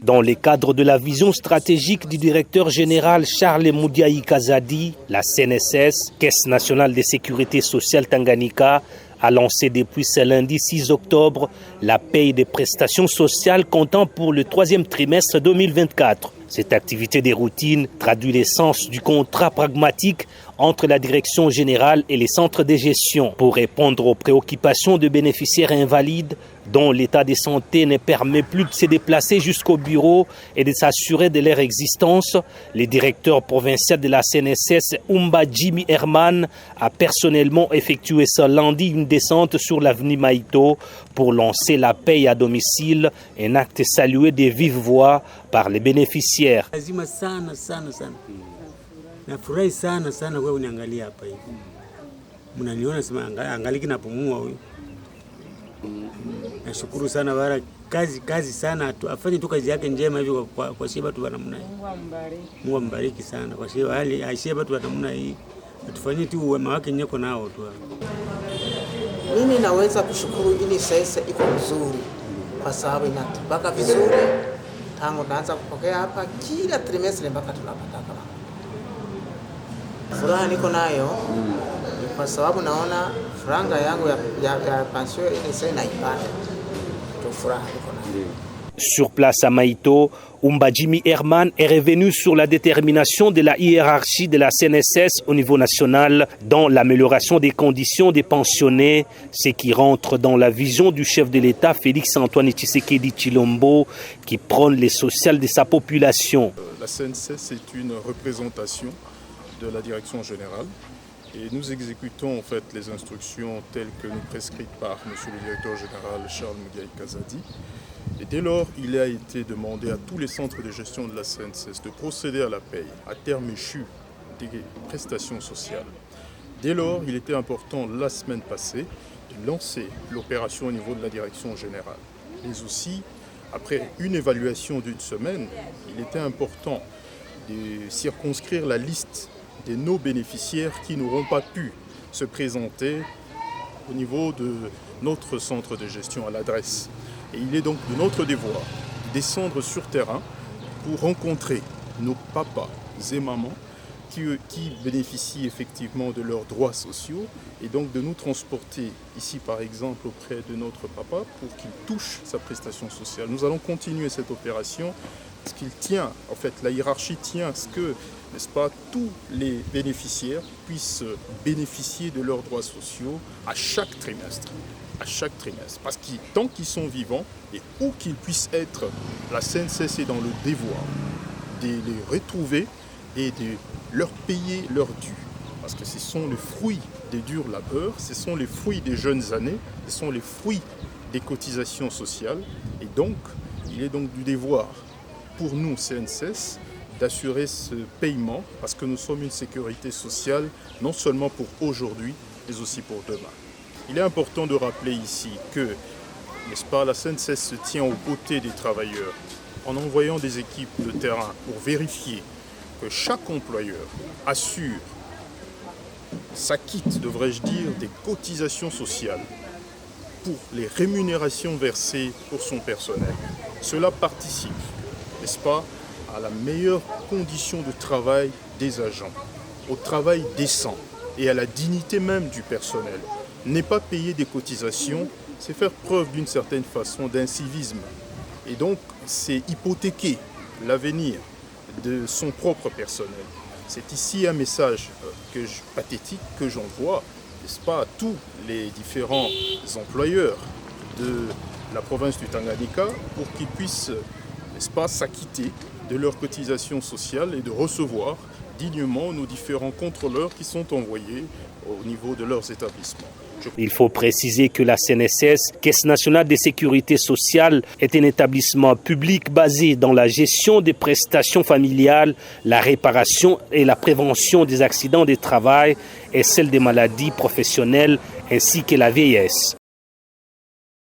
Dans le cadre de la vision stratégique du directeur général Charles Moudiaï Kazadi, la CNSS, Caisse nationale de sécurité sociale Tanganyika, a lancé depuis ce lundi 6 octobre la paye des prestations sociales comptant pour le troisième trimestre 2024. Cette activité des routines traduit l'essence du contrat pragmatique entre la direction générale et les centres de gestion pour répondre aux préoccupations de bénéficiaires invalides dont l'état de santé ne permet plus de se déplacer jusqu'au bureau et de s'assurer de leur existence. Le directeur provincial de la CNSS, Umba Jimmy Herman, a personnellement effectué ce lundi une descente sur l'avenue Maïto pour lancer la paye à domicile, un acte salué de vive voix par les bénéficiaires. Nafurahi sana sana kwa uniangalia hapa hivi. Mnaniona sema angaliki napumua huyu. Nashukuru sana bara kazi sana afanye tu kazi yake njema hivi kwa sheba tu namna hii. Mungu ambariki sana kwa sheba hali aisheba tu namna hii. Atufanyie tu wema wake nyeko nao tu. Mimi naweza kushukuru ili sasa iko nzuri kwa sababu inatupaka vizuri. Tangu naanza kupokea hapa kila trimester mpaka tunapata kama furaha niko nayo kwa sababu naona franga yangu ya pension ile sasa naipata. Tu furaha niko nayo. Sur place à Maïto, Umba Jimmy Herman est revenu sur la détermination de la hiérarchie de la CNSS au niveau national dans l'amélioration des conditions des pensionnés, ce qui rentre dans la vision du chef de l'État Félix-Antoine Tshisekedi Tshilombo qui prône les sociales de sa population. La CNSS est une représentation de la direction générale et nous exécutons en fait les instructions telles que nous prescrites par M. le directeur général Charles Moudiaï Kazadi. Et dès lors, il a été demandé à tous les centres de gestion de la CNSS de procéder à la paye à terme échu des prestations sociales. Dès lors, il était important la semaine passée de lancer l'opération au niveau de la direction générale. Mais aussi, après une évaluation d'une semaine, il était important de circonscrire la liste de nos bénéficiaires qui n'auront pas pu se présenter au niveau de notre centre de gestion à l'adresse. Et il est donc de notre devoir de descendre sur terrain pour rencontrer nos papas et mamans qui bénéficient effectivement de leurs droits sociaux et donc de nous transporter ici par exemple auprès de notre papa pour qu'il touche sa prestation sociale. Nous allons continuer cette opération parce qu'il tient, en fait la hiérarchie tient à ce que, n'est-ce pas, tous les bénéficiaires puissent bénéficier de leurs droits sociaux à chaque trimestre. Parce que tant qu'ils sont vivants et où qu'ils puissent être, la CNSS est dans le devoir de les retrouver et de leur payer leur dû. Parce que ce sont les fruits des durs labeurs, ce sont les fruits des jeunes années, ce sont les fruits des cotisations sociales. Et donc, il est donc du devoir pour nous, CNSS, d'assurer ce paiement parce que nous sommes une sécurité sociale, non seulement pour aujourd'hui, mais aussi pour demain. Il est important de rappeler ici que, n'est-ce pas, la CNSS se tient aux côtés des travailleurs en envoyant des équipes de terrain pour vérifier que chaque employeur assure, s'acquitte, devrais-je dire, des cotisations sociales pour les rémunérations versées pour son personnel. Cela participe, n'est-ce pas, à la meilleure condition de travail des agents, au travail décent et à la dignité même du personnel. Ne pas payer des cotisations, c'est faire preuve d'une certaine façon d'incivisme. Et donc, c'est hypothéquer l'avenir de son propre personnel. C'est ici un message pathétique que j'envoie, n'est-ce pas, à tous les différents employeurs de la province du Tanganyika pour qu'ils puissent, n'est-ce pas, s'acquitter de leurs cotisations sociales et de recevoir dignement nos différents contrôleurs qui sont envoyés au niveau de leurs établissements. Il faut préciser que la CNSS, Caisse nationale de sécurité sociale, est un établissement public basé dans la gestion des prestations familiales, la réparation et la prévention des accidents de travail et celle des maladies professionnelles ainsi que la vieillesse.